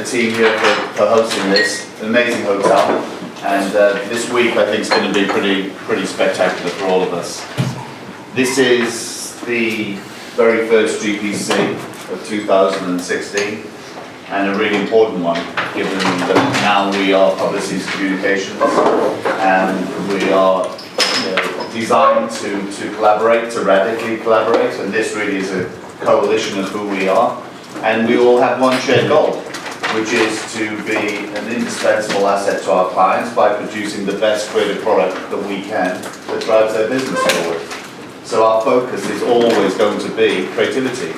the team here for hosting this. An amazing hotel, and this week I think is going to be pretty spectacular for all of us. This is the very first GPC of 2016, and a really important one, given that now we are Publicis Communications, and we are designed to collaborate, to radically collaborate, and this really is a coalition of who we are, and we all have one shared goal, which is to be an indispensable asset to our clients by producing the best creative product that we can that drives their business forward. So our focus is always going to be creativity.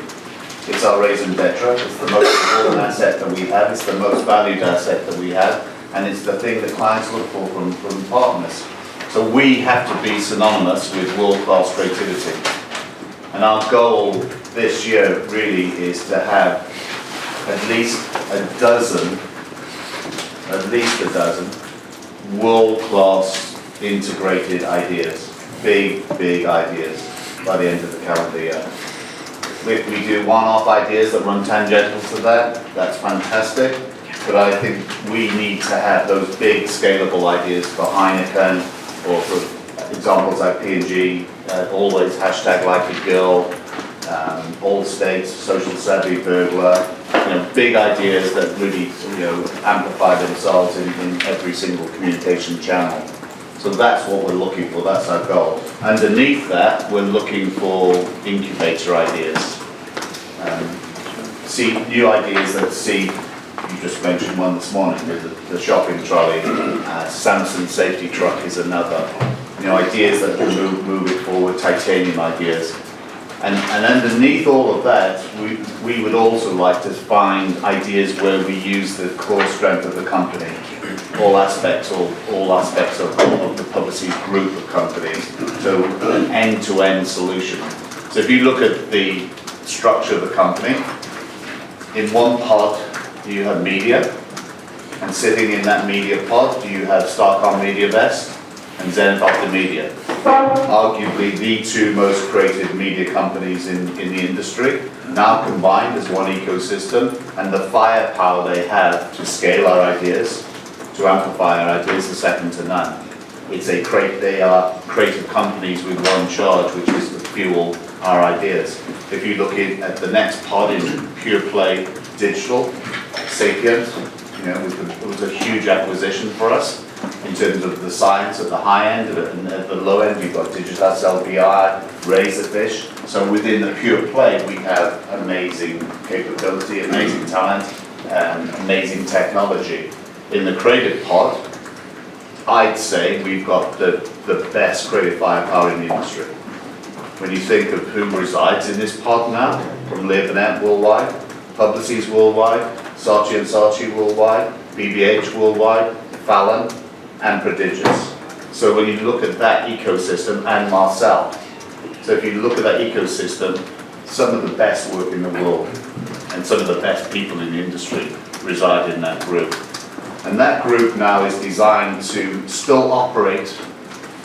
It's our raison d'etre, it's the most important asset that we have, it's the most valued asset that we have, and it's the thing that clients look for from partners. So we have to be synonymous with world-class creativity. And our goal this year really is to have at least a dozen world-class integrated ideas, big ideas by the end of the calendar year. If we do one-off ideas that run tangential to that, that's fantastic, but I think we need to have those big scalable ideas for Heineken, or for examples like P&G, always hashtag like a girl, all states, social savvy burglar, big ideas that really amplify themselves in every single communication channel. So that's what we're looking for, that's our goal. Underneath that, we're looking for incubator ideas. New ideas that see, you just mentioned one this morning with the shopping trolley, Samsung safety truck is another. Ideas that will move it forward, titanium ideas. And underneath all of that, we would also like to find ideas where we use the core strength of the company, all aspects of the Publicis group of companies, so an end-to-end solution. So if you look at the structure of the company, in one pod you have media, and sitting in that media pod you have Starcom Media Vest and Zenith Optimedia, arguably the two most creative media companies in the industry, now combined as one ecosystem, and the firepower they have to scale our ideas, to amplify our ideas, is second to none. They are creative companies with one charge, which is to fuel our ideas. If you look at the next pod in pure play digital, Sapient, it was a huge acquisition for us in terms of the science at the high end, and at the low end you've got Digitas, LBI, Razorfish. So within the pure play we have amazing capability, amazing talent, and amazing technology. In the creative pod, I'd say we've got the best creative firepower in the industry. When you think of who resides in this pod now, from Leo Burnett worldwide, Publicis worldwide, Saatchi & Saatchi worldwide, BBH worldwide, Fallon, and Prodigious. So when you look at that ecosystem, and Marcel, so if you look at that ecosystem, some of the best work in the world and some of the best people in the industry reside in that group. And that group now is designed to still operate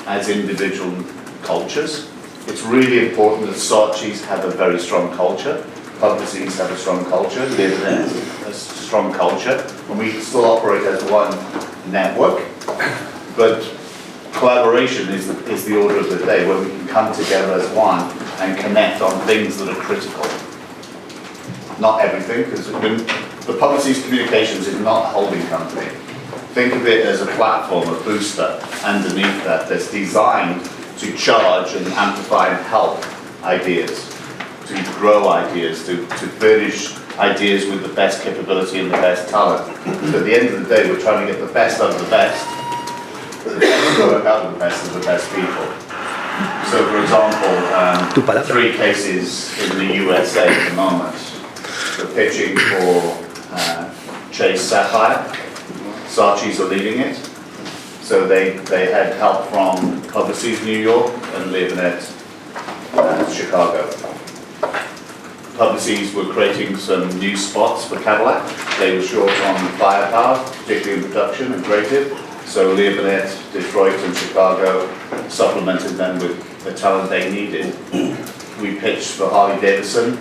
as individual cultures. It's really important that Saatchi's have a very strong culture, Publicis have a strong culture, Leo Burnett has a strong culture, and we still operate as one network. But collaboration is the order of the day, where we can come together as one and connect on things that are critical. Not everything, because the Publicis Communications is not a holding company. Think of it as a platform, a booster underneath that's designed to charge and amplify and help ideas, to grow ideas, to furnish ideas with the best capability and the best talent. So at the end of the day, we're trying to get the best out of the best, work out of the best people. So for example, 3 cases in the USA at the moment. We're pitching for Chase Sapphire. Saatchi's are leading it. So they had help from Publicis New York and Leo Burnett Chicago. Publicis were creating some new spots for Cadillac. They were short on firepower, particularly in production and creative. So Leo Burnett, Detroit and Chicago supplemented them with the talent they needed. We pitched for Harley Davidson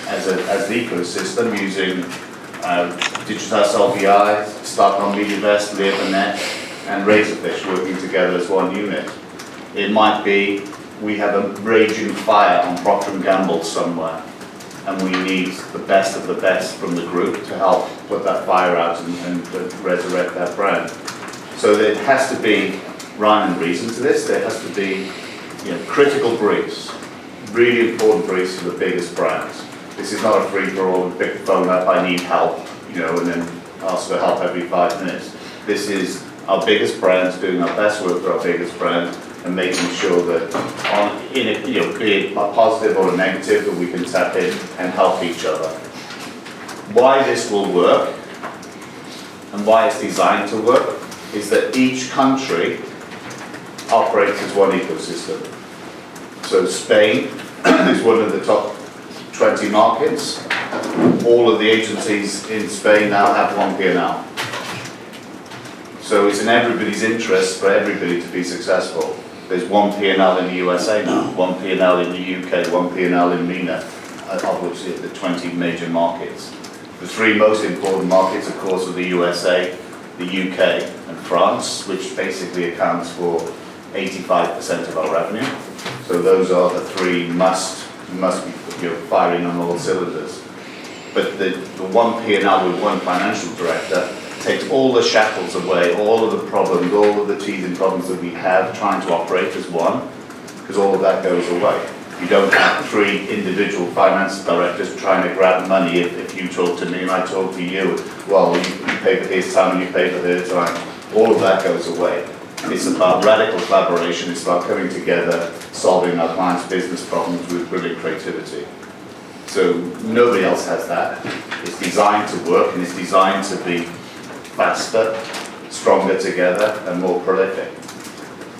as the ecosystem using Tutssel BI, Stockholm MediaVest, Leo Burnett, and Razorfish working together as one unit. It might be we have a raging fire on Procter & Gamble somewhere, and we need the best of the best from the group to help put that fire out and resurrect that brand. So there has to be rhyme and reason to this. There has to be, critical briefs, really important briefs for the biggest brands. This is not a free-for-all, pick the phone up, I need help, and then ask for help every 5 minutes. This is our biggest brands doing our best work for our biggest brand and making sure that, be it a positive or a negative, that we can tap in and help each other. Why this will work and why it's designed to work is that each country operates as one ecosystem. So Spain is one of the top 20 markets. All of the agencies in Spain now have one P&L. So it's in everybody's interest for everybody to be successful. There's one P&L in the USA now, one P&L in the UK, one P&L in MENA, of which the 20 major markets. The 3 most important markets, of course, are the USA, the UK, and France, which basically accounts for 85% of our revenue. So those are the 3 must be firing on all cylinders. But the one P&L with one financial director takes all the shackles away, all of the problems, all of the teething problems that we have trying to operate as one, because all of that goes away. You don't have 3 individual finance directors trying to grab money if you talk to me and I talk to you. Well, you pay for his time and you pay for their time. All of that goes away. It's about radical collaboration. It's about coming together, solving our clients' business problems with brilliant creativity. So nobody else has that. It's designed to work and it's designed to be faster, stronger together, and more prolific.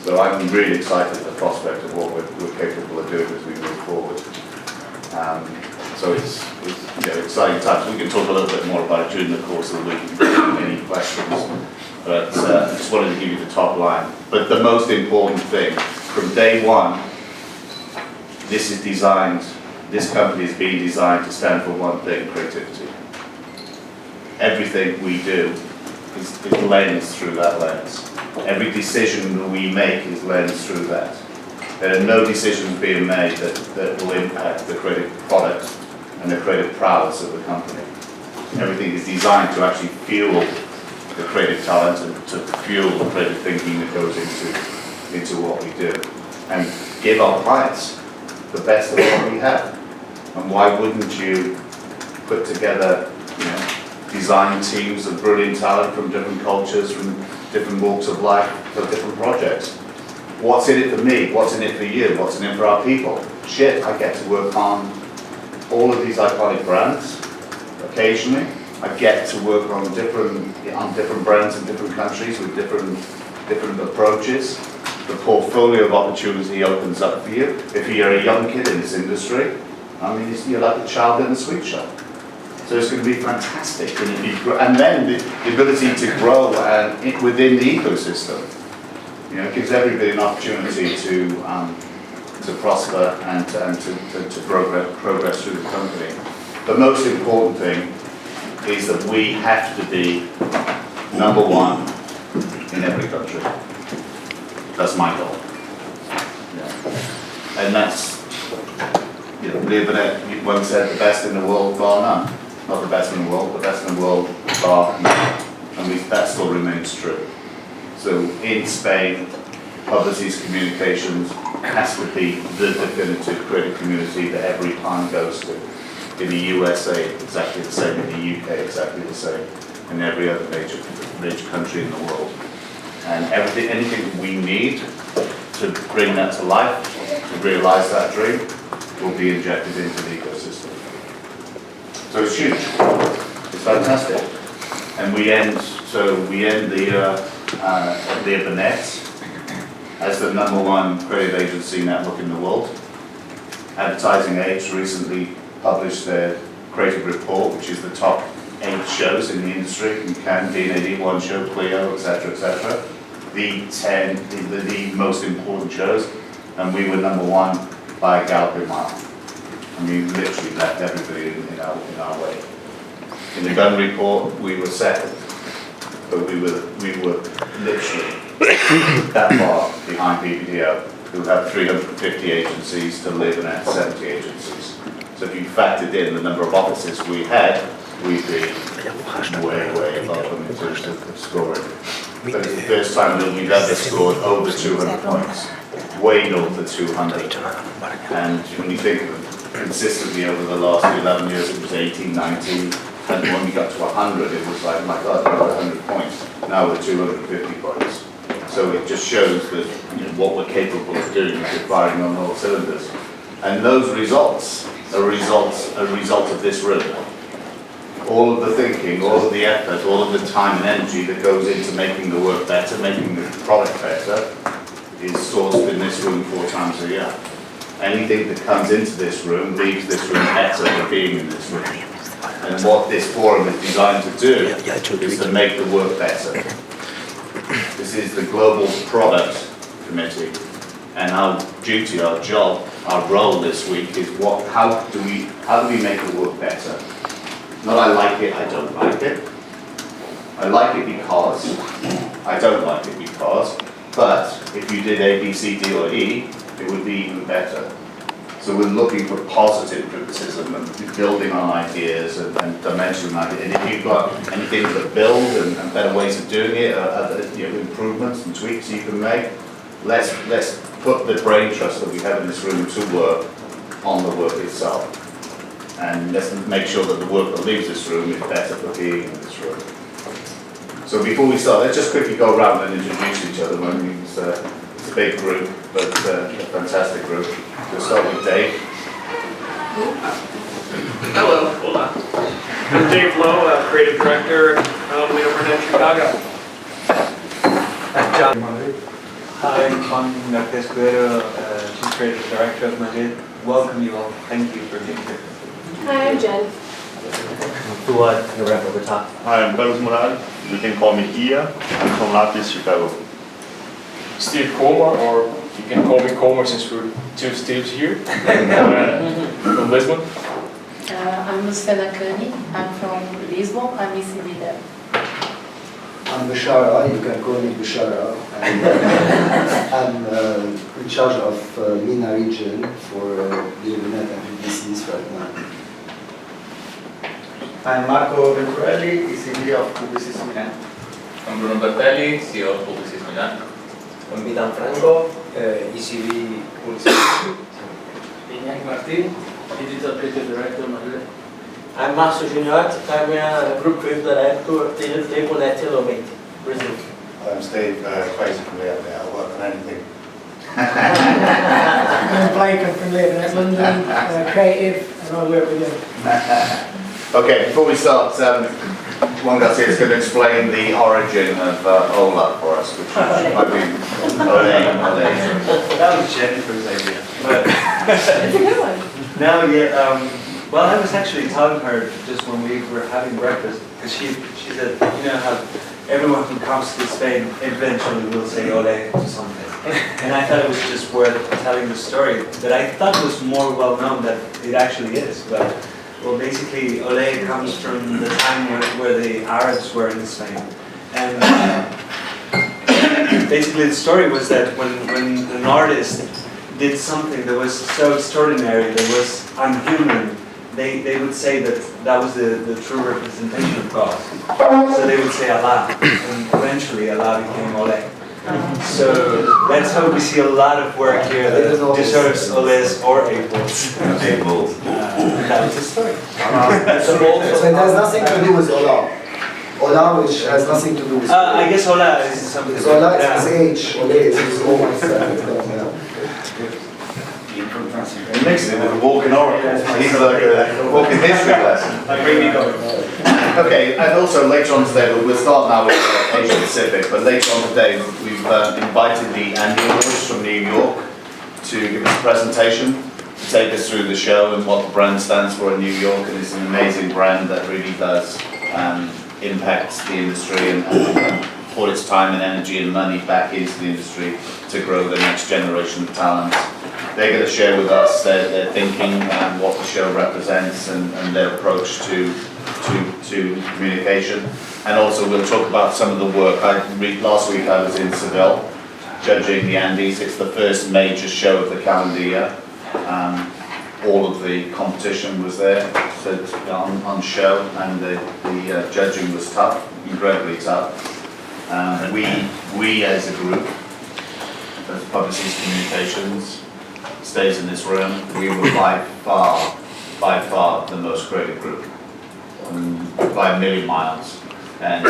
So I'm really excited at the prospect of what we're capable of doing as we move forward. So it's exciting times. We can talk a little bit more about it during the course of the week. Any questions? But I just wanted to give you the top line. But the most important thing, from day one, this company is being designed to stand for one thing: creativity. Everything we do is lensed through that lens. Every decision that we make is lensed through that. There are no decisions being made that will impact the creative product and the creative prowess of the company. Everything is designed to actually fuel the creative talent and to fuel the creative thinking that goes into what we do, and give our clients the best of what we have. And why wouldn't you put together, design teams of brilliant talent from different cultures, from different walks of life, for different projects? What's in it for me? What's in it for you? What's in it for our people? Shit, I get to work on all of these iconic brands. Occasionally, I get to work on different brands in different countries with different approaches. The portfolio of opportunity opens up for you. If you're a young kid in this industry, you're like a child in a sweet shop. So it's going to be fantastic. And then the ability to grow within the ecosystem, gives everybody an opportunity to prosper and to progress through the company. The most important thing is that we have to be number 1 in every country. That's my goal. And that's, Leo Burnett once said, the best in the world, bar none. Not the best in the world, the best in the world, bar none. And that still remains true. So in Spain, publicities, communications has to be the definitive creative community that every client goes to. In the USA, exactly the same. In the UK, exactly the same. In every other major country in the world. And anything that we need to bring that to life, to realise that dream, will be injected into the ecosystem. So it's huge. It's fantastic. And we end the year at Leo Burnett as the #1 creative agency network in the world. Advertising Age recently published their creative report, which is the top 8 shows in the industry: HumanKind, D&AD, One Show, Clio, etc., etc. The most important shows, and we were #1 by a galloping mile. And we literally left everybody in our way. In the gun report, we were second, but we were literally that far behind BBDO, who have 350 agencies to live in, and 70 agencies. So if you factored in the number of offices we had, we'd be way, way above them in terms of scoring. But it's the first time that we've ever scored over 200 points, way north of 200. And when you think of consistently over the last 11 years, it was 18, 19, and when we got to 100, it was like, my God, we're at 100 points. Now we're 250 points. So it just shows that what we're capable of doing is firing on all cylinders. And those results are a result of this room. All of the thinking, all of the effort, all of the time and energy that goes into making the work better, making the product better, is sourced in this room 4 times a year. Anything that comes into this room leaves this room better for being in this room. And what this forum is designed to do is to make the work better. This is the Global Product Committee, and our duty, our job, our role this week is how do we make the work better? Not I like it, I don't like it. I like it because, I don't like it because, but if you did A, B, C, D or E, it would be even better. So we're looking for positive criticism and building on ideas and dimensioning ideas. And if you've got anything to build and better ways of doing it, other improvements and tweaks you can make, let's put the brain trust that we have in this room to work on the work itself. And let's make sure that the work that leaves this room is better for being in this room. So before we start, let's just quickly go around and introduce each other. It's a big group, but a fantastic group. We'll start with Dave. Hello. Hola. I'm Dave Lowe, Creative Director at Leo Burnett, Chicago. John. Hi, I'm Tom Bernardín, Chief Creative Director of Madrid. Welcome you all. Thank you for being here. Hi, I'm Jen. Hi, I'm Leo Burnett. You can call me Ia. I'm from Latvia, Chicago. Steve Colmar, or you can call me Colmar since we're 2 Steves here. From Lisbon. I'm Luciana Cani. I'm from Lisbon. I'm ECB there. I'm Bashara, you can call me Bashara. I'm in charge of MENA region for Leo Burnett and PBCs right now. I'm Marco Venturelli, ECB of Publicis Milan. I'm Bruno Bertelli, CEO of Publicis Milan. I'm Vidan Franco, ECB Publicis. Iñaki Martín, Digital Creative Director, Madrid. I'm Márcio Junior, I'm a Group Creative Director at Leo Burnett in Brazil. I'm Steve, crazy from Leo now, I'll work on anything. I'm Blake, I'm from Leo Burnett London, creative, and I work with him. Okay, before we start, Juan Garcia is going to explain the origin of Ola for us, which might be Ole. That was Jennifer's idea. But It's a good one. no, yeah. Well, I was actually telling her just when we were having breakfast, because she said, you know how everyone who comes to Spain eventually will say Ole to something. And I thought it was just worth telling the story that I thought was more well known than it actually is. But well, basically, Ole comes from the time where the Arabs were in Spain. And basically the story was that when an artist did something that was so extraordinary, that was unhuman, they would say that was the true representation of God. So they would say Allah, and eventually Allah became Ole. So that's how we see a lot of work here that deserves Oles or Apples. That was the story. So it has nothing to do with Ola. Ola, which has nothing to do with I guess Ola is something. because Ola is his age, Ole is his own. He mixed it with a walking oracle. He's like a walking history lesson. Okay, and also later on today, we'll start now with Asia Pacific, but later on today we've invited the Andy Lewis from New York to give us a presentation, to take us through the show and what the brand stands for in New York, and it's an amazing brand that really does impact the industry and put its time and energy and money back into the industry to grow the next generation of talent. They're going to share with us their thinking and what the show represents and their approach to to communication. And also we'll talk about some of the work. Last week I was in Seville, judging the Andes. It's the first major show of the calendar year. All of the competition was there, so on show, and the judging was tough, incredibly tough. We as a group, as Publicis Communications, stays in this room, we were by far the most creative group, by a million miles. And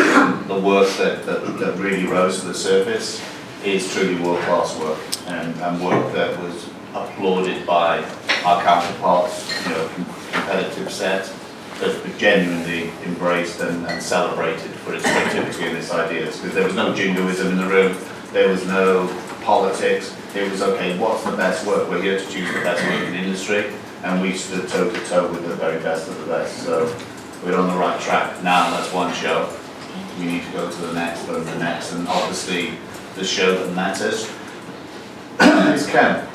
the work that really rose to the surface is truly world-class work, and work that was applauded by our counterparts, competitive set, that genuinely embraced and celebrated for its creativity and its ideas. Because there was no jingoism in the room, there was no politics. It was, okay, what's the best work? We're here to choose the best work in the industry, and we stood toe to toe with the very best of the best. So we're on the right track. Now that's one show. We need to go to the next and the next, and obviously the show that matters is Cannes.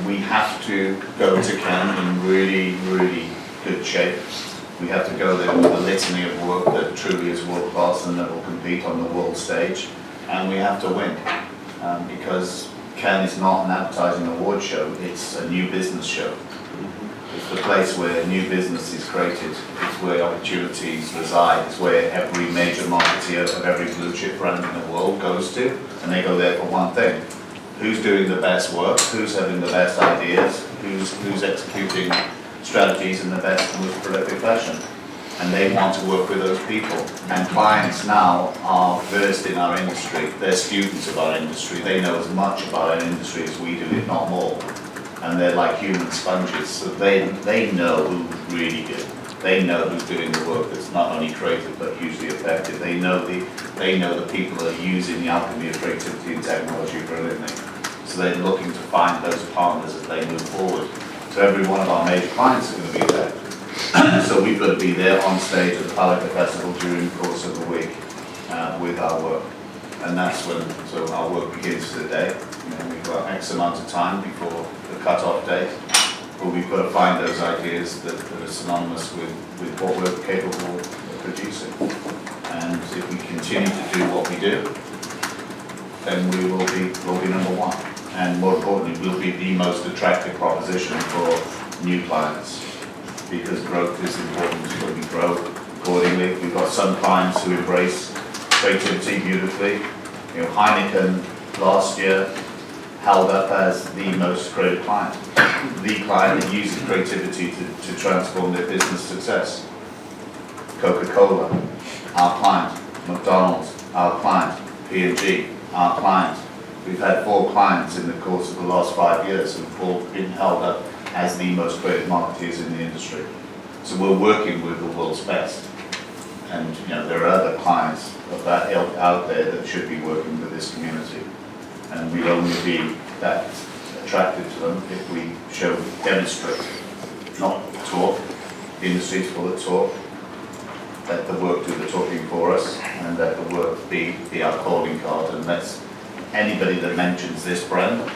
We have to go to Cannes in really, really good shape. We have to go there with a litany of work that truly is world class and that will compete on the world stage, and we have to win. Because Cannes is not an advertising award show, it's a new business show. It's the place where new business is created, it's where opportunities reside, it's where every major marketeer of every blue chip brand in the world goes to, and they go there for one thing. Who's doing the best work, who's having the best ideas, who's executing strategies in the best and most prolific fashion. And they want to work with those people. And clients now are versed in our industry, they're students of our industry, they know as much about our industry as we do, if not more. And they're like human sponges, so they know who's really good. They know who's doing the work that's not only creative but hugely effective. They know the people that are using the alchemy of creativity and technology brilliantly. So they're looking to find those partners as they move forward. So every one of our major clients are going to be there. So we've got to be there on stage at the Palette Festival during the course of the week with our work. And that's when our work begins today. We've got X amount of time before the cut-off date. But we've got to find those ideas that are synonymous with what we're capable of producing. And if we continue to do what we do, then we'll be number one. And more importantly, we'll be the most attractive proposition for new clients. Because growth is important, so we grow accordingly. We've got some clients who embrace creativity beautifully. Heineken last year held up as the most creative client. The client that uses creativity to transform their business success. Coca-Cola, our client. McDonald's, our client. P&G, our client. We've had 4 clients in the course of the last 5 years who've all been held up as the most creative marketeers in the industry. So we're working with the world's best. And there are other clients of that ilk out there that should be working with this community. And we'd only be that attractive to them if we demonstrate, not talk. The industry's full of talk. Let the work do the talking for us, and let the work be our calling card. And let's anybody that mentions this brand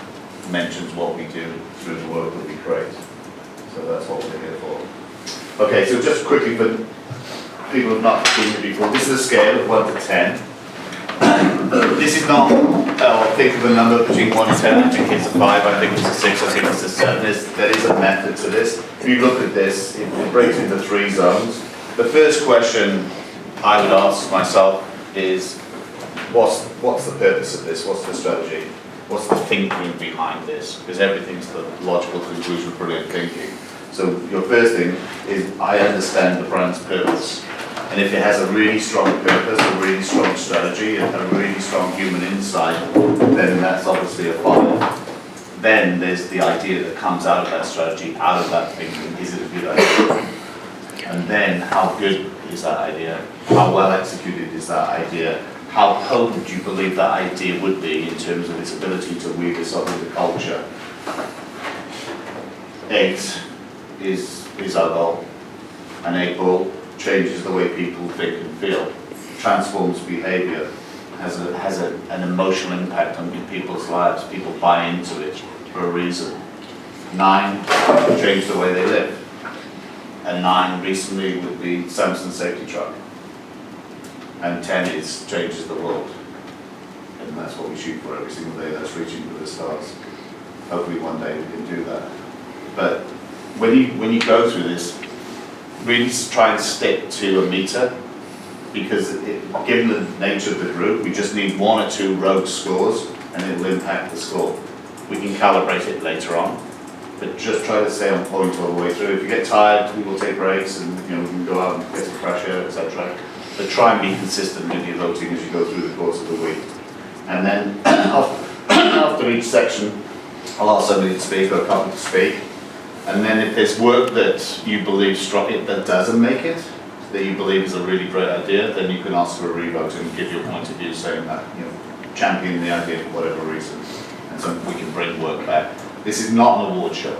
mentions what we do through the work that we create. So that's what we're here for. Okay, so just quickly for people who have not seen it before, this is a scale of 1 to 10. This is not, think of a number between 1 and 10, I think it's a 5, I think it's a 6, I think it's a 7. There is a method to this. If you look at this, it breaks into 3 zones. The first question I would ask myself is, what's the purpose of this? What's the strategy? What's the thinking behind this? Because everything's the logical conclusion of brilliant thinking. So your first thing is, I understand the brand's purpose. And if it has a really strong purpose, a really strong strategy, and a really strong human insight, then that's obviously a 5. Then there's the idea that comes out of that strategy, out of that thinking. Is it a good idea? And then how good is that idea? How well executed is that idea? How potent do you believe that idea would be in terms of its ability to weave this up with the culture? 8 is our goal. An 8 ball changes the way people think and feel, transforms behavior, has an emotional impact on people's lives. People buy into it for a reason. 9, change the way they live. and 9 recently would be Samsung safety truck. And 10 is changes the world. And that's what we shoot for every single day, that's reaching for the stars. Hopefully one day we can do that. But when you go through this, really try and stick to a meter, because given the nature of the group, we just need 1 or 2 rogue scores and it will impact the score. We can calibrate it later on, but just try to stay on point all the way through. If you get tired, we will take breaks and we can go out and get some fresh air, etc. But try and be consistent with your voting as you go through the course of the week. And then after each section, I'll ask somebody to speak or a couple to speak. And then if there's work that you believe struck it that doesn't make it, that you believe is a really great idea, then you can ask for a revote and give your point of view, saying that, champion the idea for whatever reason, and so we can bring work back. This is not an award show.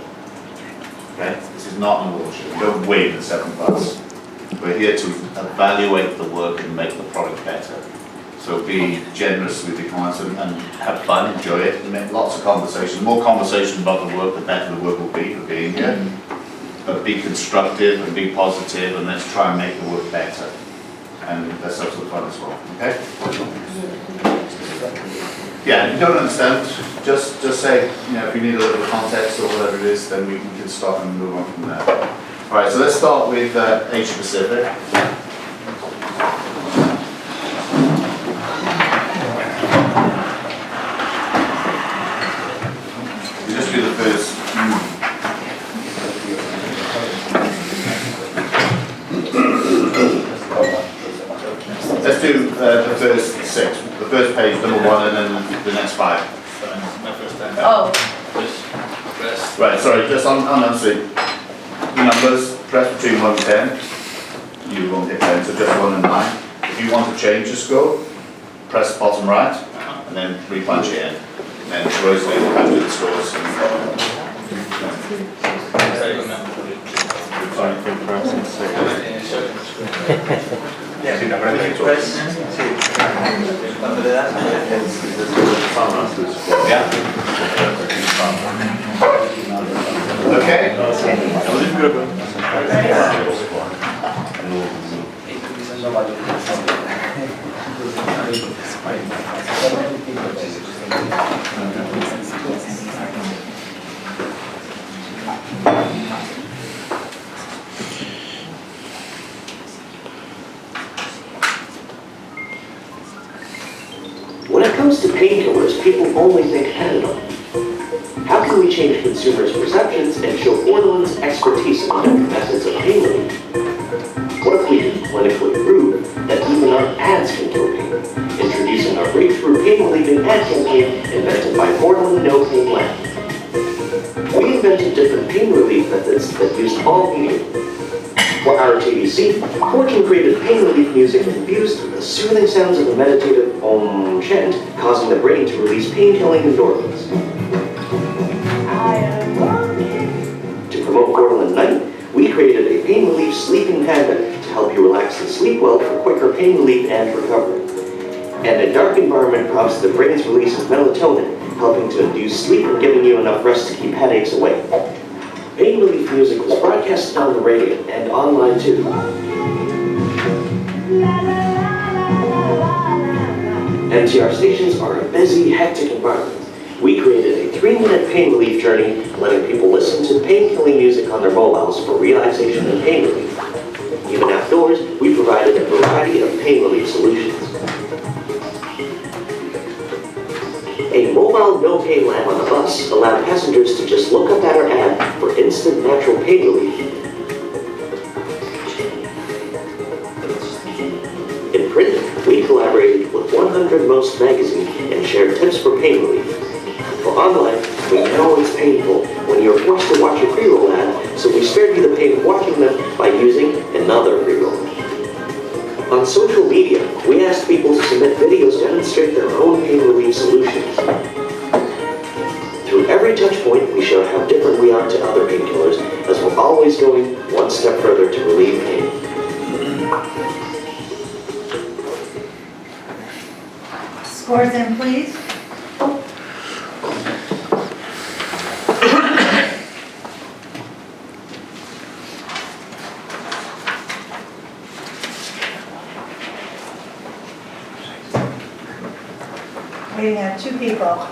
Okay? This is not an award show. We don't win the 7+. We're here to evaluate the work and make the product better. So be generous with your clients and have fun, enjoy it, and make lots of conversation. The more conversation about the work, the better the work will be for being here. But be constructive and be positive, and let's try and make the work better. And let's have some fun as well, okay? Yeah, if you don't understand, just say, if you need a little context or whatever it is, then we can start and move on from there. All right, so let's start with Asia Pacific. We just do the first. Let's do the first 6. The first page, number 1, and then the next 5. Oh. Right, sorry, just on the numbers, press between 1 and 10. You won't hit 10, so just 1 and 9. If you want to change the score, press bottom right, and then repunch it in. And then Rosalie will have to do the scores. Cuando le das Okay? When it comes to painkillers, people only think Panadol. How can we change consumers' perceptions and show Ortolan's expertise in different methods of pain relief? What if we can clinically prove that even our ads can kill pain? Introducing our breakthrough pain-relieving ad campaign invented by Ortolan No Pain Lab. We invented different pain relief methods that used all media. For our TVC, Fortune created pain relief music infused with the soothing sounds of a meditative Om chant, causing the brain to release pain-killing endorphins. To promote Ortolan Night, we created a pain relief sleeping panda to help you relax and sleep well for quicker pain relief and recovery. And a dark environment prompts the brain's release of melatonin, helping to induce sleep and giving you enough rest to keep headaches away. Pain relief music was broadcasted on the radio and online too. MTR stations are a busy, hectic environment. We created a 3-minute pain relief journey, letting people listen to pain-killing music on their mobiles for relaxation and pain relief. Even outdoors, we provided a variety of pain relief solutions. A mobile no-pain lab on a bus allowed passengers to just look up at our ad for instant natural pain relief. In print, we collaborated with 100 Most magazine and shared tips for pain relief. For online, we know it's painful when you're forced to watch a pre-roll ad, so we spared you the pain of watching them by using another pre-roll. On social media, we asked people to submit videos to demonstrate their own pain relief solutions. Through every touch point, we showed how different we are to other painkillers, as we're always going one step further to relieve pain. Scores in, please. people.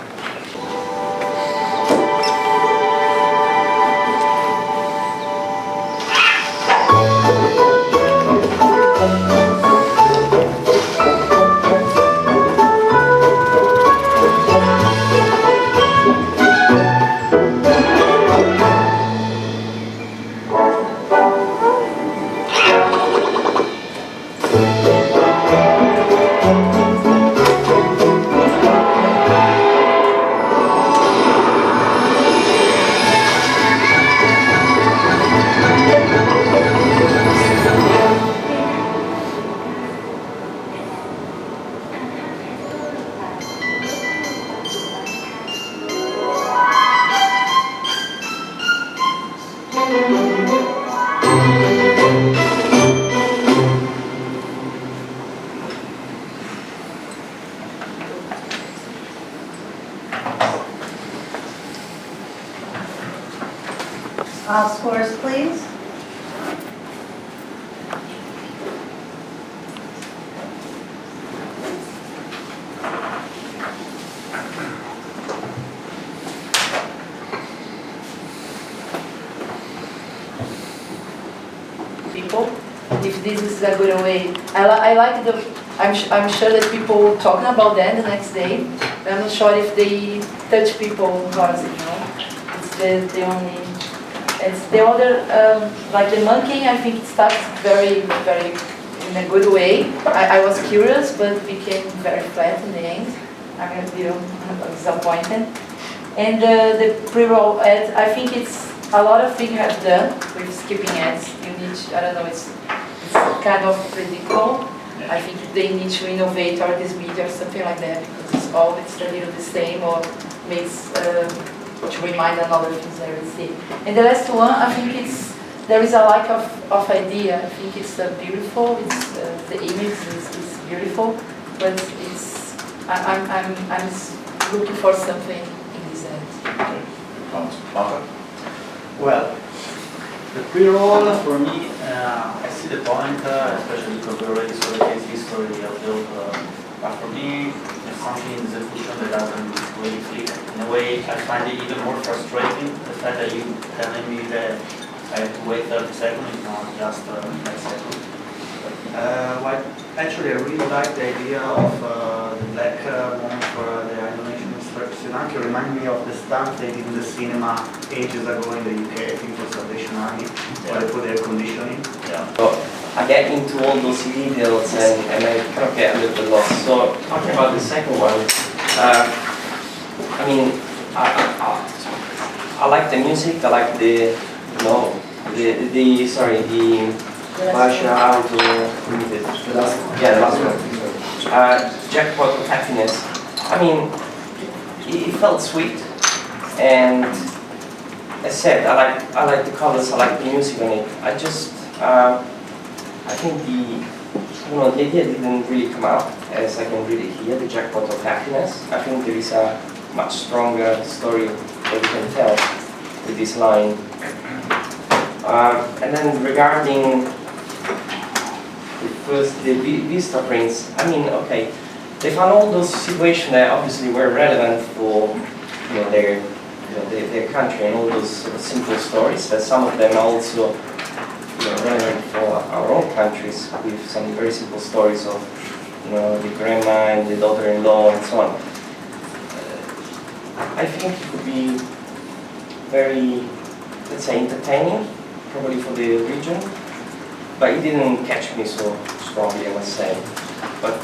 Scores, please. People, if this is a good way. I like the, I'm sure that people talking about that the next day. I'm not sure if they touch people because, you know, it's the only, it's the other, like the monkey, I think it starts very in a good way. I was curious, but became very flat in the end. I'm a little disappointed. And the pre-roll ad, I think it's a lot of things you have done with skipping ads. You need, I don't know, it's kind of predictable. Yeah. I think they need to innovate or this media or something like that because it's always a little the same or makes to remind another things that we see. And the last one, I think there is a lack of idea. I think it's beautiful. It's the image is beautiful, but it's I'm looking for something in this end. Okay. Marco? Well, the pre-roll for me, I see the point, especially because we already saw the case history of the but for me, there's something in the execution that doesn't really click. In a way, I find it even more frustrating, the fact that you telling me that I have to wait 30 seconds, not just 5 seconds. Actually, I really like the idea of the black moment for the animation instruction. It reminded me of the stunt they did in the cinema ages ago in the UK, I think it was Salvation Army, where they put air conditioning. Yeah. So I get into all those details and I kind of get a little bit lost. So talking about the second one, I mean, I like the music, I like the, you know, the auto, yeah, the last one. Jackpot of Happiness. I mean, it felt sweet, and as said, I like the colors, I like the music on it. I just, I think the idea didn't really come out as I can read it here, the Jackpot of Happiness. I think there is a much stronger story that we can tell with this line. And then regarding the Vista prints, I mean, okay, they found all those situations that obviously were relevant for their country and all those sort of simple stories, but some of them are also relevant for our own countries with some very simple stories of the grandma and the daughter-in-law and so on. I think it could be very, let's say, entertaining, probably for the region, but it didn't catch me so strongly, I must say. But